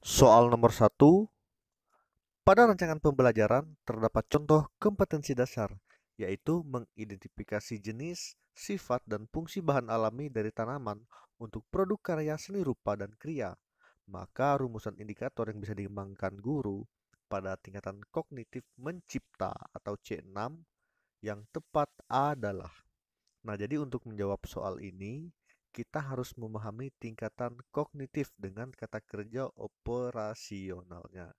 Soal nomor satu, pada rancangan pembelajaran terdapat contoh kompetensi dasar, yaitu mengidentifikasi jenis, sifat, dan fungsi bahan alami dari tanaman untuk produk karya seni rupa dan kriya. Maka rumusan indikator yang bisa dikembangkan guru pada tingkatan kognitif mencipta atau C6 yang tepat adalah. Nah, jadi untuk menjawab soal ini, kita harus memahami tingkatan kognitif dengan kata kerja operasionalnya.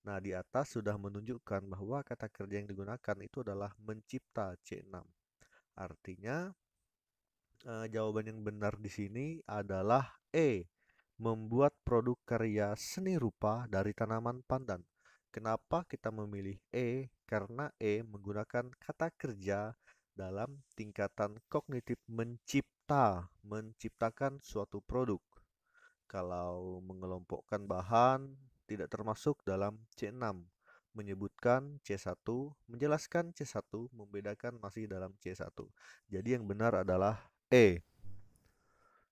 Nah, di atas sudah menunjukkan bahwa kata kerja yang digunakan itu adalah mencipta C6. Artinya, jawaban yang benar di sini adalah E, membuat produk karya seni rupa dari tanaman pandan. Kenapa kita memilih E? Karena E menggunakan kata kerja dalam tingkatan kognitif mencipta, menciptakan suatu produk. Kalau mengelompokkan bahan tidak termasuk dalam C6. Menyebutkan C1, menjelaskan C1, membedakan masih dalam C1. Jadi yang benar adalah E.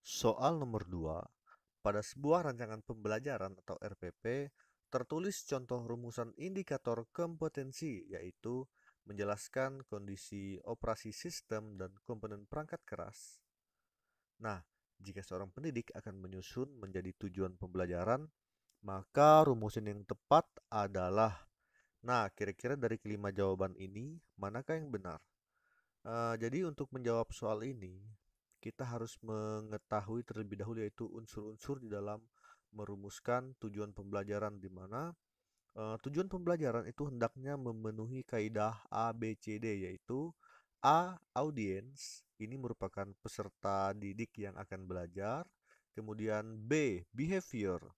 Soal nomor 2. Pada sebuah rancangan pembelajaran atau RPP, tertulis contoh rumusan indikator kompetensi, yaitu menjelaskan kondisi operasi sistem dan komponen perangkat keras. Nah, jika seorang pendidik akan menyusun menjadi tujuan pembelajaran, maka rumusan yang tepat adalah. Nah, kira-kira dari kelima jawaban ini, manakah yang benar? Jadi untuk menjawab soal ini, kita harus mengetahui terlebih dahulu yaitu unsur-unsur di dalam merumuskan tujuan pembelajaran di mana tujuan pembelajaran itu hendaknya memenuhi kaidah A, B, C, D, yaitu A. Audiens, ini merupakan peserta didik yang akan belajar. Kemudian B. Behavior,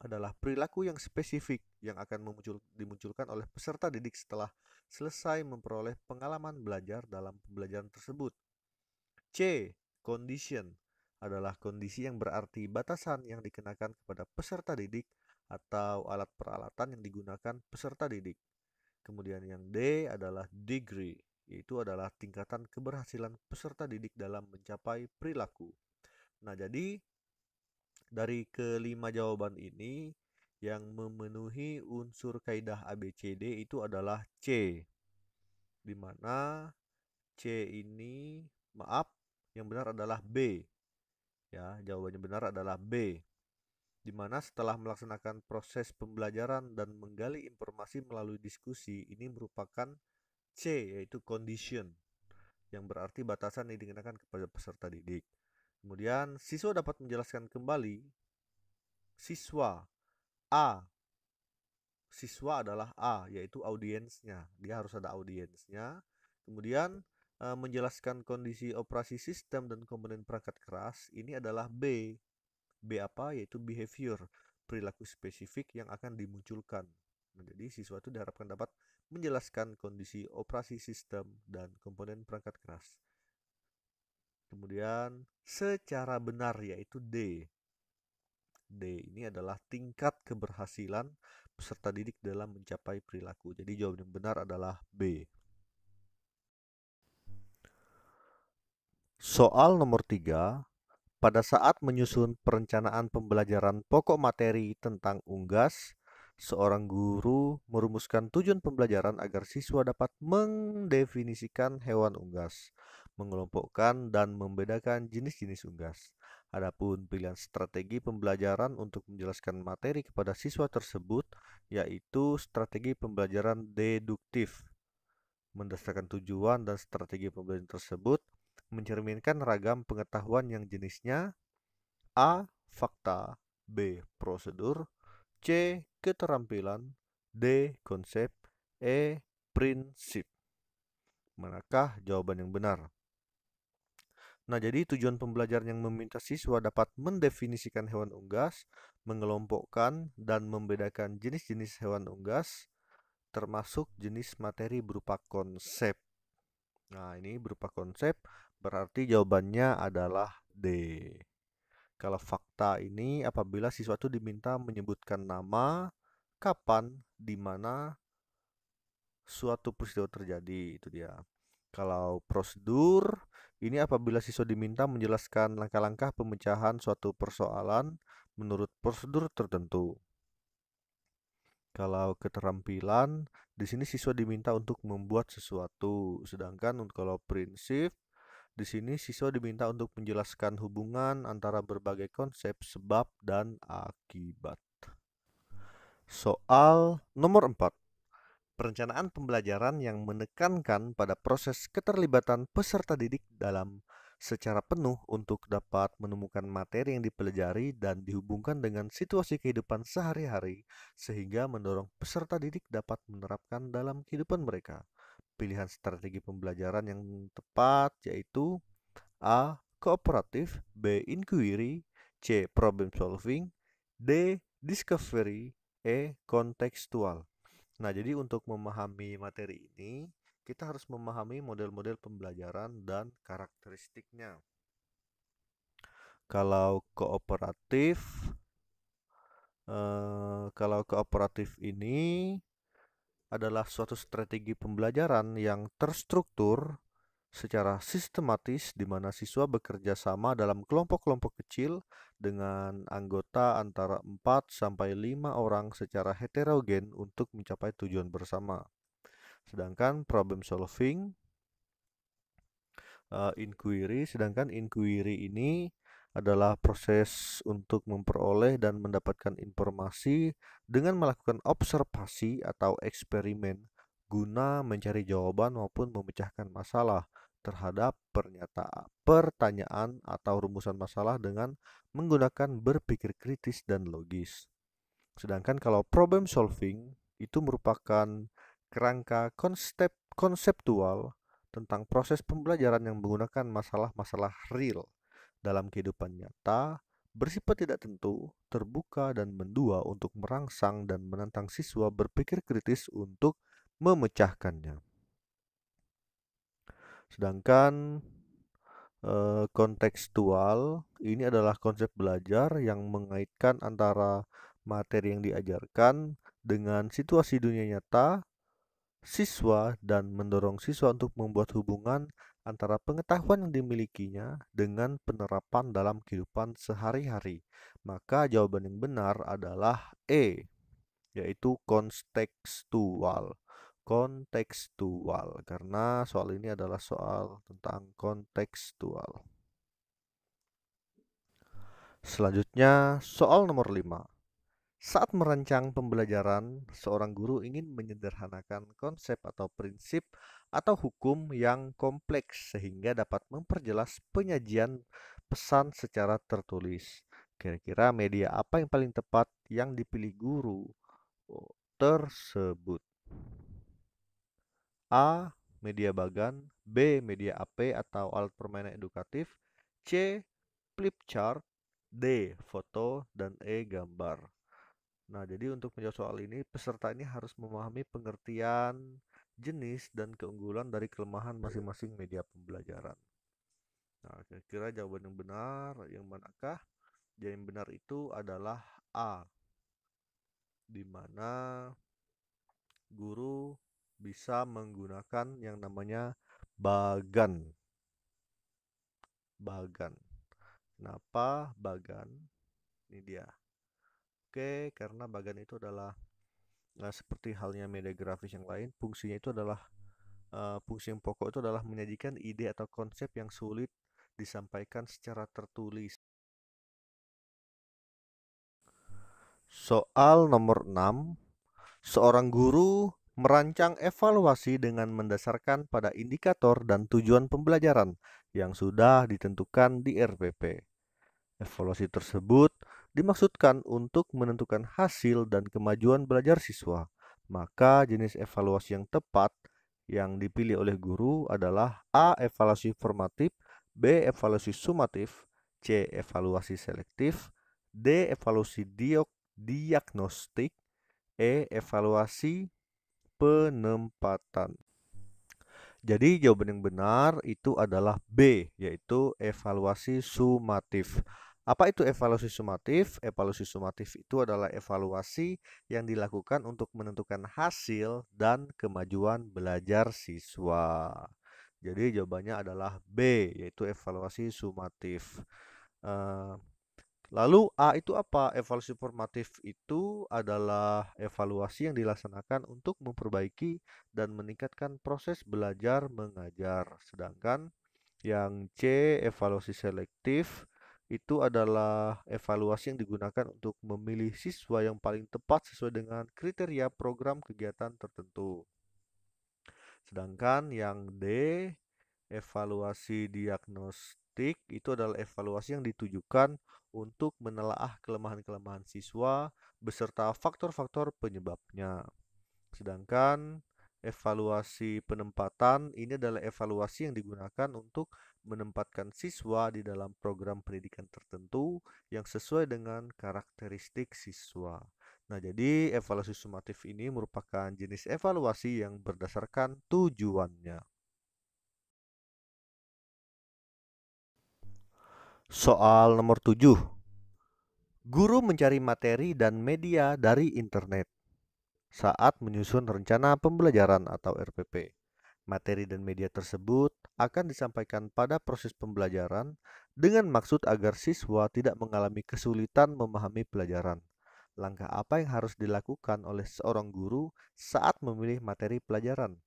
adalah perilaku yang spesifik yang akan dimunculkan oleh peserta didik setelah selesai memperoleh pengalaman belajar dalam pembelajaran tersebut. C. Condition, adalah kondisi yang berarti batasan yang dikenakan kepada peserta didik atau alat peralatan yang digunakan peserta didik. Kemudian yang D adalah degree, yaitu adalah tingkatan keberhasilan peserta didik dalam mencapai perilaku. Nah, jadi dari kelima jawaban ini yang memenuhi unsur kaidah ABCD itu adalah C, di mana C ini, maaf, yang benar adalah B. Ya, jawabannya benar adalah B, di mana setelah melaksanakan proses pembelajaran dan menggali informasi melalui diskusi, ini merupakan C, yaitu condition, yang berarti batasan yang dikenakan kepada peserta didik. Kemudian, siswa dapat menjelaskan kembali. Siswa A, siswa adalah A, yaitu audiensnya. Dia harus ada audiensnya. Kemudian menjelaskan kondisi operasi sistem dan komponen perangkat keras, ini adalah B. B apa? Yaitu behavior, perilaku spesifik yang akan dimunculkan. Nah, jadi siswa itu diharapkan dapat menjelaskan kondisi operasi sistem dan komponen perangkat keras. Kemudian secara benar, yaitu D. D ini adalah tingkat keberhasilan peserta didik dalam mencapai perilaku. Jadi jawaban yang benar adalah B. Soal nomor 3. Pada saat menyusun perencanaan pembelajaran pokok materi tentang unggas, seorang guru merumuskan tujuan pembelajaran agar siswa dapat mendefinisikan hewan unggas, mengelompokkan dan membedakan jenis-jenis unggas. Adapun pilihan strategi pembelajaran untuk menjelaskan materi kepada siswa tersebut yaitu strategi pembelajaran deduktif. Mendasarkan tujuan dan strategi pembelajaran tersebut mencerminkan ragam pengetahuan yang jenisnya A. Fakta, B. Prosedur, C. Keterampilan, D. Konsep, E. Prinsip. Manakah jawaban yang benar? Nah, jadi tujuan pembelajaran yang meminta siswa dapat mendefinisikan hewan unggas, mengelompokkan dan membedakan jenis-jenis hewan unggas, termasuk jenis materi berupa konsep. Nah, ini berupa konsep, berarti jawabannya adalah D. Kalau fakta ini apabila siswa itu diminta menyebutkan nama, kapan, di mana suatu peristiwa terjadi, itu dia. Kalau prosedur, ini apabila siswa diminta menjelaskan langkah-langkah pemecahan suatu persoalan menurut prosedur tertentu. Kalau keterampilan, di sini siswa diminta untuk membuat sesuatu. Sedangkan kalau prinsip, di sini siswa diminta untuk menjelaskan hubungan antara berbagai konsep sebab dan akibat. Soal nomor 4. Perencanaan pembelajaran yang menekankan pada proses keterlibatan peserta didik dalam secara penuh untuk dapat menemukan materi yang dipelajari dan dihubungkan dengan situasi kehidupan sehari-hari sehingga mendorong peserta didik dapat menerapkan dalam kehidupan mereka. Pilihan strategi pembelajaran yang tepat yaitu A. Kooperatif, B. Inquiry, C. Problem solving, D. Discovery, E. Kontekstual. Nah, jadi untuk memahami materi ini, kita harus memahami model-model pembelajaran dan karakteristiknya. Kalau kooperatif, ini adalah suatu strategi pembelajaran yang terstruktur secara sistematis di mana siswa bekerja sama dalam kelompok-kelompok kecil dengan anggota antara 4 sampai 5 orang secara heterogen untuk mencapai tujuan bersama. Sedangkan problem solving, sedangkan inquiry ini adalah proses untuk memperoleh dan mendapatkan informasi dengan melakukan observasi atau eksperimen guna mencari jawaban maupun memecahkan masalah terhadap pertanyaan atau rumusan masalah dengan menggunakan berpikir kritis dan logis. Sedangkan kalau problem solving itu merupakan kerangka konseptual tentang proses pembelajaran yang menggunakan masalah-masalah real dalam kehidupan nyata, bersifat tidak tentu, terbuka dan mendua untuk merangsang dan menantang siswa berpikir kritis untuk memecahkannya. Sedangkan kontekstual ini adalah konsep belajar yang mengaitkan antara materi yang diajarkan dengan situasi dunia nyata siswa dan mendorong siswa untuk membuat hubungan antara pengetahuan yang dimilikinya dengan penerapan dalam kehidupan sehari-hari. Maka jawaban yang benar adalah E, yaitu kontekstual. Kontekstual, karena soal ini adalah soal tentang kontekstual. Selanjutnya, soal nomor 5. Saat merancang pembelajaran, seorang guru ingin menyederhanakan konsep atau prinsip atau hukum yang kompleks sehingga dapat memperjelas penyajian pesan secara tertulis. Kira-kira media apa yang paling tepat yang dipilih guru tersebut? A. Media bagan, B. Media AP atau alat permainan edukatif, C. Flip chart, D. Foto, dan E. Gambar. Nah, jadi untuk menjawab soal ini, peserta ini harus memahami pengertian, jenis, dan keunggulan dari kelemahan masing-masing media pembelajaran. Nah, kira-kira jawaban yang benar, yang manakah? Yang benar itu adalah A, di mana guru bisa menggunakan yang namanya bagan. Bagan. Kenapa bagan? Ini dia. Oke, karena bagan itu adalah seperti halnya media grafis yang lain, fungsinya itu adalah fungsi yang pokok itu adalah menyajikan ide atau konsep yang sulit disampaikan secara tertulis. Soal nomor 6. Seorang guru merancang evaluasi dengan mendasarkan pada indikator dan tujuan pembelajaran yang sudah ditentukan di RPP. Evaluasi tersebut dimaksudkan untuk menentukan hasil dan kemajuan belajar siswa. Maka jenis evaluasi yang tepat yang dipilih oleh guru adalah A. Evaluasi formatif, B. Evaluasi sumatif, C. Evaluasi selektif, D. Evaluasi diagnostik, E. Evaluasi penempatan. Jadi jawaban yang benar itu adalah B, yaitu evaluasi sumatif. Apa itu evaluasi sumatif? Evaluasi sumatif itu adalah evaluasi yang dilakukan untuk menentukan hasil dan kemajuan belajar siswa. Jadi jawabannya adalah B, yaitu evaluasi sumatif. Lalu A itu apa? Evaluasi formatif itu adalah evaluasi yang dilaksanakan untuk memperbaiki dan meningkatkan proses belajar mengajar. Sedangkan yang C, evaluasi selektif, itu adalah evaluasi yang digunakan untuk memilih siswa yang paling tepat sesuai dengan kriteria program kegiatan tertentu. Sedangkan yang D, evaluasi diagnostik, itu adalah evaluasi yang ditujukan untuk menelaah kelemahan-kelemahan siswa beserta faktor-faktor penyebabnya. Sedangkan evaluasi penempatan ini adalah evaluasi yang digunakan untuk menempatkan siswa di dalam program pendidikan tertentu yang sesuai dengan karakteristik siswa. Nah, jadi evaluasi sumatif ini merupakan jenis evaluasi yang berdasarkan tujuannya. Soal nomor 7. Guru mencari materi dan media dari internet saat menyusun rencana pembelajaran atau RPP. Materi dan media tersebut akan disampaikan pada proses pembelajaran dengan maksud agar siswa tidak mengalami kesulitan memahami pelajaran. Langkah apa yang harus dilakukan oleh seorang guru saat memilih materi pelajaran?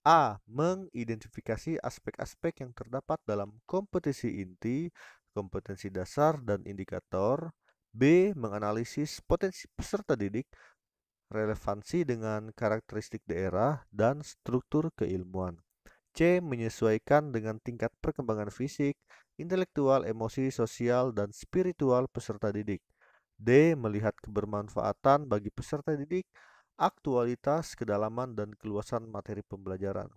A. Mengidentifikasi aspek-aspek yang terdapat dalam kompetisi inti, kompetensi dasar, dan indikator. B. Menganalisis potensi peserta didik, relevansi dengan karakteristik daerah, dan struktur keilmuan. C. Menyesuaikan dengan tingkat perkembangan fisik, intelektual, emosi, sosial, dan spiritual peserta didik. D. Melihat kebermanfaatan bagi peserta didik, aktualitas, kedalaman, dan keluasan materi pembelajaran.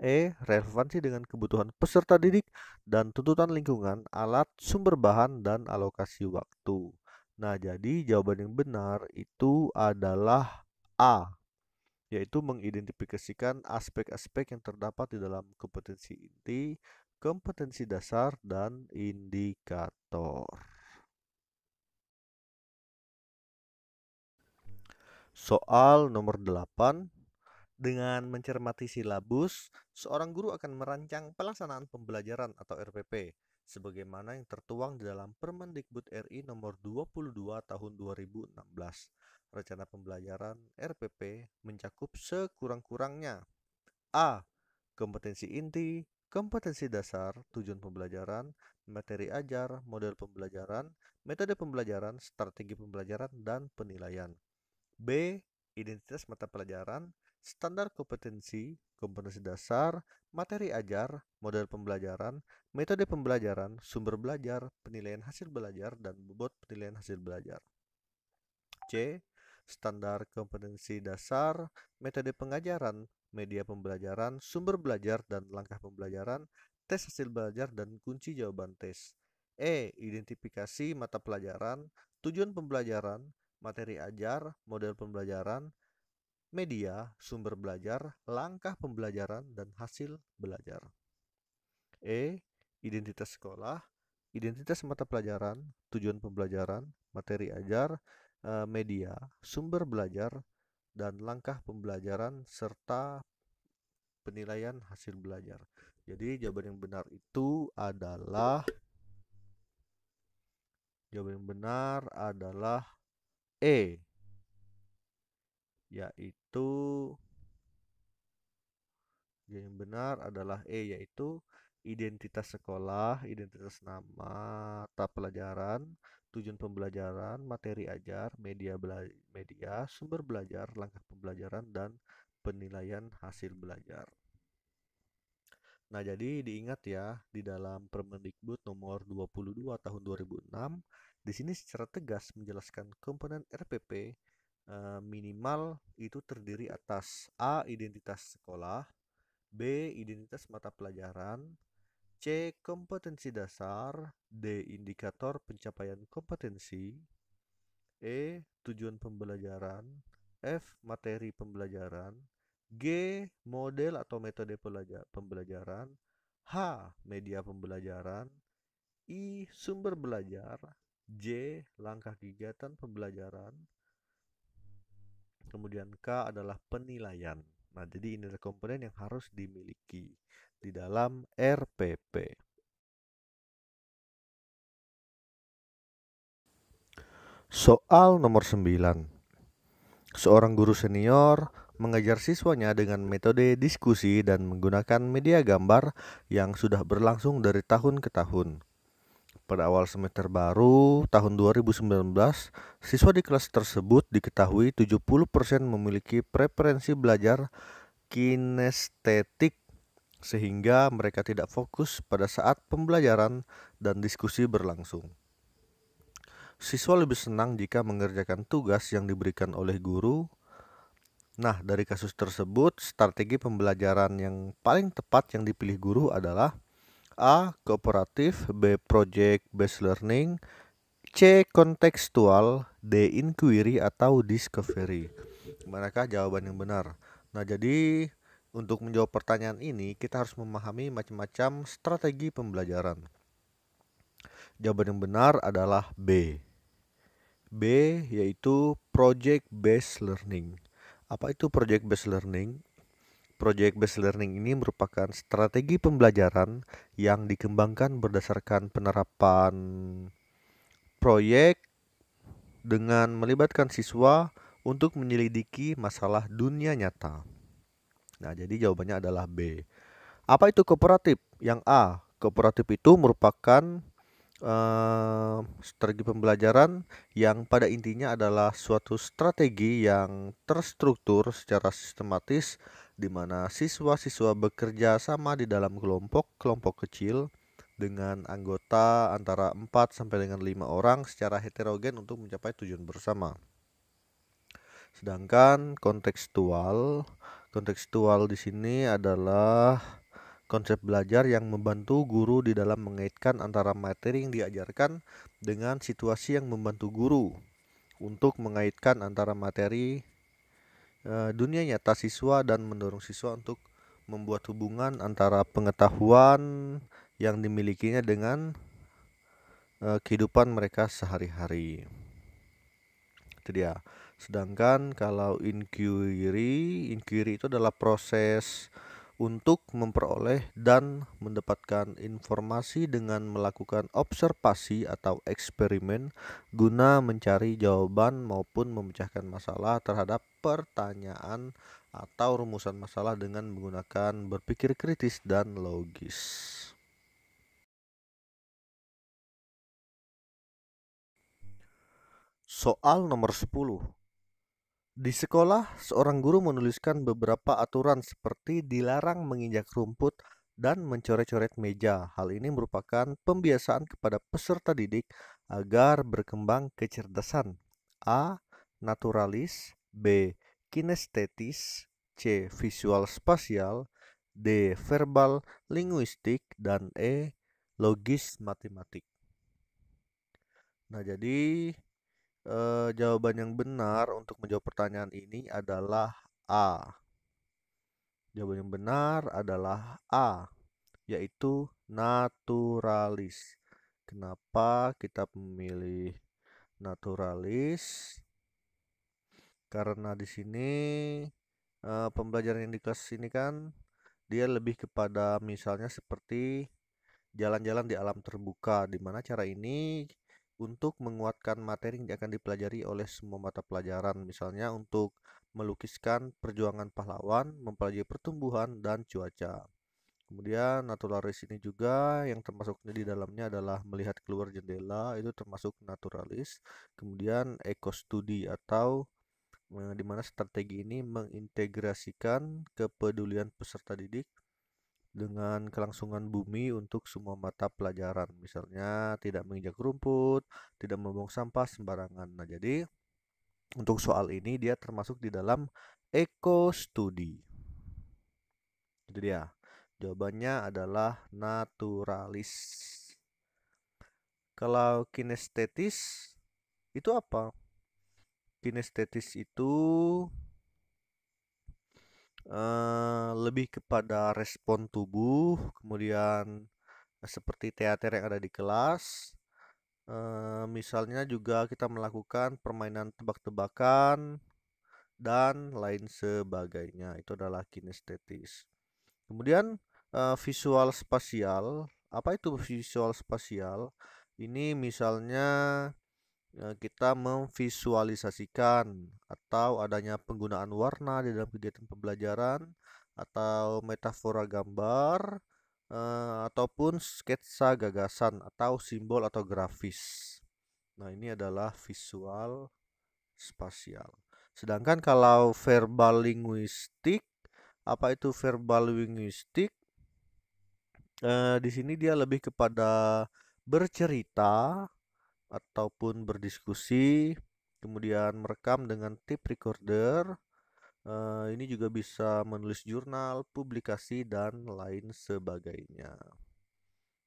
E. Relevansi dengan kebutuhan peserta didik dan tuntutan lingkungan, alat, sumber bahan, dan alokasi waktu. Nah, jadi jawaban yang benar itu adalah A, yaitu mengidentifikasikan aspek-aspek yang terdapat di dalam kompetensi inti, kompetensi dasar, dan indikator. Soal nomor 8. Dengan mencermati silabus, seorang guru akan merancang pelaksanaan pembelajaran atau RPP sebagaimana yang tertuang di dalam Permendikbud RI nomor 22 tahun 2016. Rencana pembelajaran RPP mencakup sekurang-kurangnya: A. Kompetensi inti, kompetensi dasar, tujuan pembelajaran, materi ajar, model pembelajaran, metode pembelajaran, strategi pembelajaran, dan penilaian. B. Identitas mata pelajaran, standar kompetensi, kompetensi dasar, materi ajar, model pembelajaran, metode pembelajaran, sumber belajar, penilaian hasil belajar, dan bobot penilaian hasil belajar. C. Standar kompetensi dasar, metode pengajaran, media pembelajaran, sumber belajar dan langkah pembelajaran, tes hasil belajar, dan kunci jawaban tes. E. Identifikasi mata pelajaran, tujuan pembelajaran, materi ajar, model pembelajaran, media, sumber belajar, langkah pembelajaran, dan hasil belajar. E. Identitas sekolah, identitas mata pelajaran, tujuan pembelajaran, materi ajar, media, sumber belajar, dan langkah pembelajaran, serta penilaian hasil belajar. Jadi jawaban yang benar itu adalah E, yaitu yang benar adalah E, yaitu identitas sekolah, identitas nama, mata pelajaran, tujuan pembelajaran, materi ajar, media, sumber belajar, langkah pembelajaran, dan penilaian hasil belajar. Nah, jadi diingat ya, di dalam Permendikbud nomor 22 tahun 2006, di sini secara tegas menjelaskan komponen RPP minimal itu terdiri atas A. Identitas sekolah, B. Identitas mata pelajaran, C. Kompetensi dasar, D. Indikator pencapaian kompetensi, E. Tujuan pembelajaran, F. Materi pembelajaran, G. Model atau metode pembelajaran, H. Media pembelajaran, I. Sumber belajar, J. Langkah kegiatan pembelajaran, kemudian K adalah penilaian. Nah, jadi ini adalah komponen yang harus dimiliki di dalam RPP. Soal nomor 9. Seorang guru senior mengajar siswanya dengan metode diskusi dan menggunakan media gambar yang sudah berlangsung dari tahun ke tahun. Pada awal semester baru tahun 2019, siswa di kelas tersebut diketahui 70% memiliki preferensi belajar kinestetik sehingga mereka tidak fokus pada saat pembelajaran dan diskusi berlangsung. Siswa lebih senang jika mengerjakan tugas yang diberikan oleh guru. Nah, dari kasus tersebut, strategi pembelajaran yang paling tepat yang dipilih guru adalah A. Kooperatif, B. Project Based Learning, C. Kontekstual, D. Inquiry atau Discovery. Manakah jawaban yang benar? Nah, jadi untuk menjawab pertanyaan ini, kita harus memahami macam-macam strategi pembelajaran. Jawaban yang benar adalah B. B yaitu Project Based Learning. Apa itu Project Based Learning? Project Based Learning ini merupakan strategi pembelajaran yang dikembangkan berdasarkan penerapan proyek dengan melibatkan siswa untuk menyelidiki masalah dunia nyata. Nah, jadi jawabannya adalah B. Apa itu kooperatif? Yang A. Kooperatif itu merupakan strategi pembelajaran yang pada intinya adalah suatu strategi yang terstruktur secara sistematis di mana siswa-siswa bekerja sama di dalam kelompok kecil dengan anggota antara 4 sampai dengan 5 orang secara heterogen untuk mencapai tujuan bersama. Sedangkan kontekstual di sini adalah konsep belajar yang membantu guru di dalam mengaitkan antara materi yang diajarkan dengan situasi yang membantu guru untuk mengaitkan antara materi dunia nyata siswa dan mendorong siswa untuk membuat hubungan antara pengetahuan yang dimilikinya dengan kehidupan mereka sehari-hari. Itu dia. Sedangkan kalau inquiry itu adalah proses untuk memperoleh dan mendapatkan informasi dengan melakukan observasi atau eksperimen guna mencari jawaban maupun memecahkan masalah terhadap pertanyaan atau rumusan masalah dengan menggunakan berpikir kritis dan logis. Soal nomor 10. Di sekolah, seorang guru menuliskan beberapa aturan seperti dilarang menginjak rumput dan mencoret-coret meja. Hal ini merupakan pembiasaan kepada peserta didik agar berkembang kecerdasan. A. Naturalis, B. Kinestetis, C. Visual spasial, D. Verbal linguistik, dan E. Logis matematik. Nah, jadi jawaban yang benar untuk menjawab pertanyaan ini adalah A. Jawaban yang benar adalah A, yaitu naturalis. Kenapa kita memilih naturalis? Karena di sini pembelajaran yang di kelas ini kan dia lebih kepada misalnya seperti jalan-jalan di alam terbuka, di mana cara ini untuk menguatkan materi yang akan dipelajari oleh semua mata pelajaran, misalnya untuk melukiskan perjuangan pahlawan, mempelajari pertumbuhan dan cuaca. Kemudian naturalis ini juga yang termasuk di dalamnya adalah melihat keluar jendela, itu termasuk naturalis. Kemudian ekostudi atau di mana strategi ini mengintegrasikan kepedulian peserta didik dengan kelangsungan bumi untuk semua mata pelajaran. Misalnya tidak menginjak rumput, tidak membuang sampah sembarangan. Nah, jadi untuk soal ini dia termasuk di dalam eco studi. Itu dia. Jawabannya adalah naturalis. Kalau kinestetis itu apa? Kinestetis itu lebih kepada respon tubuh, kemudian seperti teater yang ada di kelas. Misalnya juga kita melakukan permainan tebak-tebakan dan lain sebagainya. Itu adalah kinestetis. Kemudian visual spasial. Apa itu visual spasial? Ini misalnya kita memvisualisasikan atau adanya penggunaan warna di dalam kegiatan pembelajaran atau metafora gambar ataupun sketsa gagasan atau simbol atau grafis. Nah, ini adalah visual spasial. Sedangkan kalau verbal linguistik, apa itu verbal linguistik? Di sini dia lebih kepada bercerita ataupun berdiskusi, kemudian merekam dengan tape recorder. Ini juga bisa menulis jurnal, publikasi, dan lain sebagainya.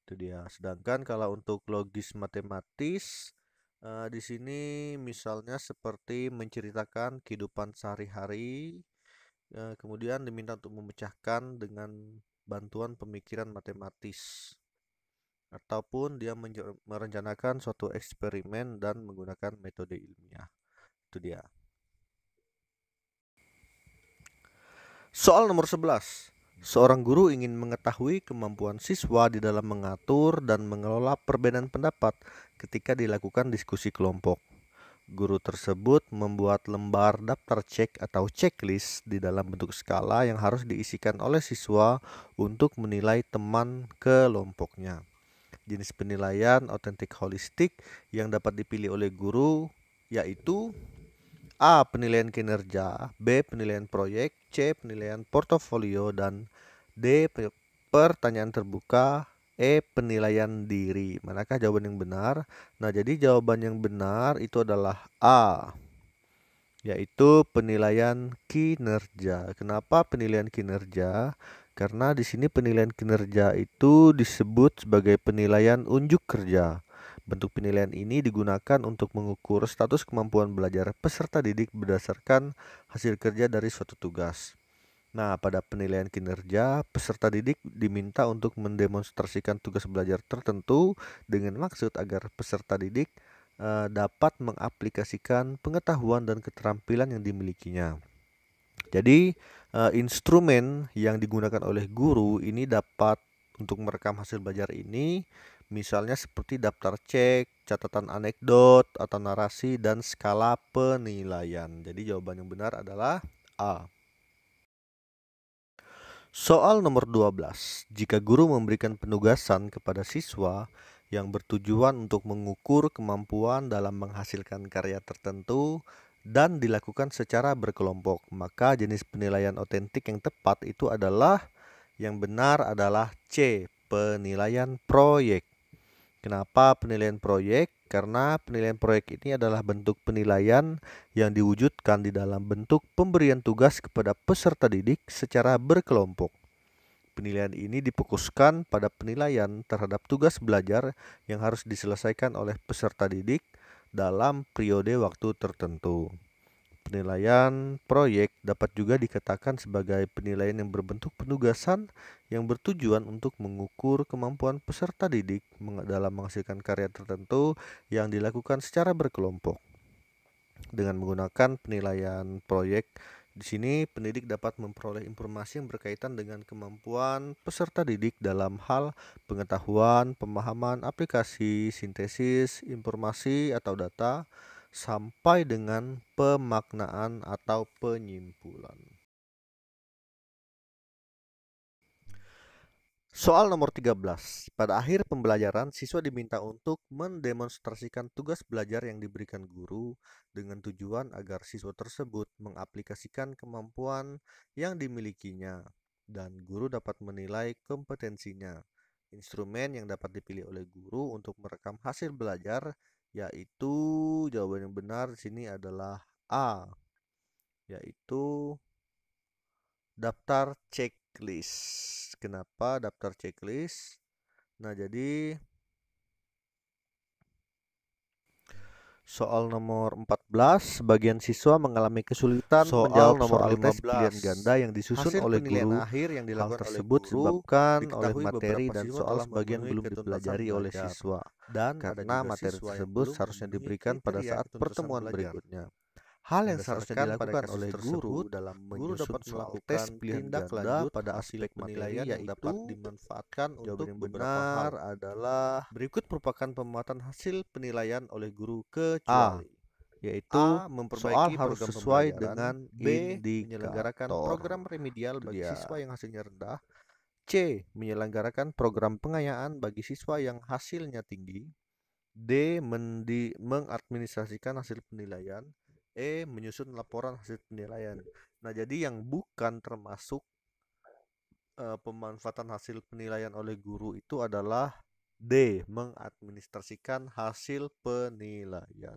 Itu dia. Sedangkan kalau untuk logis matematis, di sini misalnya seperti menceritakan kehidupan sehari-hari, kemudian diminta untuk memecahkan dengan bantuan pemikiran matematis, ataupun dia merencanakan suatu eksperimen dan menggunakan metode ilmiah. Itu dia. Soal nomor 11. Seorang guru ingin mengetahui kemampuan siswa di dalam mengatur dan mengelola perbedaan pendapat ketika dilakukan diskusi kelompok. Guru tersebut membuat lembar daftar cek atau checklist di dalam bentuk skala yang harus diisikan oleh siswa untuk menilai teman kelompoknya. Jenis penilaian otentik holistik yang dapat dipilih oleh guru yaitu A. Penilaian kinerja, B. Penilaian proyek, C. Penilaian portofolio, dan D. Pertanyaan terbuka, E. Penilaian diri. Manakah jawaban yang benar? Nah, jadi jawaban yang benar itu adalah A, yaitu penilaian kinerja. Kenapa penilaian kinerja? Karena di sini penilaian kinerja itu disebut sebagai penilaian unjuk kerja. Bentuk penilaian ini digunakan untuk mengukur status kemampuan belajar peserta didik berdasarkan hasil kerja dari suatu tugas. Nah, pada penilaian kinerja, peserta didik diminta untuk mendemonstrasikan tugas belajar tertentu dengan maksud agar peserta didik dapat mengaplikasikan pengetahuan dan keterampilan yang dimilikinya. Jadi, instrumen yang digunakan oleh guru ini dapat untuk merekam hasil belajar ini, misalnya seperti daftar cek, catatan anekdot atau narasi, dan skala penilaian. Jadi jawaban yang benar adalah A. Soal nomor 12. Jika guru memberikan penugasan kepada siswa yang bertujuan untuk mengukur kemampuan dalam menghasilkan karya tertentu dan dilakukan secara berkelompok, maka jenis penilaian otentik yang tepat itu adalah yang benar adalah C, penilaian proyek. Kenapa penilaian proyek? Karena penilaian proyek ini adalah bentuk penilaian yang diwujudkan di dalam bentuk pemberian tugas kepada peserta didik secara berkelompok. Penilaian ini difokuskan pada penilaian terhadap tugas belajar yang harus diselesaikan oleh peserta didik dalam periode waktu tertentu. Penilaian proyek dapat juga dikatakan sebagai penilaian yang berbentuk penugasan yang bertujuan untuk mengukur kemampuan peserta didik dalam menghasilkan karya tertentu yang dilakukan secara berkelompok. Dengan menggunakan penilaian proyek, di sini pendidik dapat memperoleh informasi yang berkaitan dengan kemampuan peserta didik dalam hal pengetahuan, pemahaman, aplikasi, sintesis, informasi atau data, sampai dengan pemaknaan atau penyimpulan. Soal nomor 13. Pada akhir pembelajaran, siswa diminta untuk mendemonstrasikan tugas belajar yang diberikan guru dengan tujuan agar siswa tersebut mengaplikasikan kemampuan yang dimilikinya dan guru dapat menilai kompetensinya. Instrumen yang dapat dipilih oleh guru untuk merekam hasil belajar yaitu jawaban yang benar di sini adalah A, yaitu daftar checklist. Kenapa daftar checklist? Nah, jadi soal nomor 14, sebagian siswa mengalami kesulitan menjawab soal tes pilihan ganda yang disusun oleh guru. Hal tersebut disebabkan oleh materi dan soal sebagian belum dipelajari oleh siswa, dan karena materi tersebut seharusnya diberikan pada saat pertemuan berikutnya. Hal yang seharusnya dilakukan oleh guru dalam menyusun soal tes pilihan ganda pada aspek penilaian yang dapat dimanfaatkan untuk benar adalah berikut merupakan pemuatan hasil penilaian oleh guru kecuali yaitu soal harus sesuai dengan B. Menyelenggarakan program remedial bagi siswa yang hasilnya rendah. C. Menyelenggarakan program pengayaan bagi siswa yang hasilnya tinggi. D. Mengadministrasikan hasil penilaian. E. Menyusun laporan hasil penilaian. Nah, jadi yang bukan termasuk pemanfaatan hasil penilaian oleh guru itu adalah D. Mengadministrasikan hasil penilaian.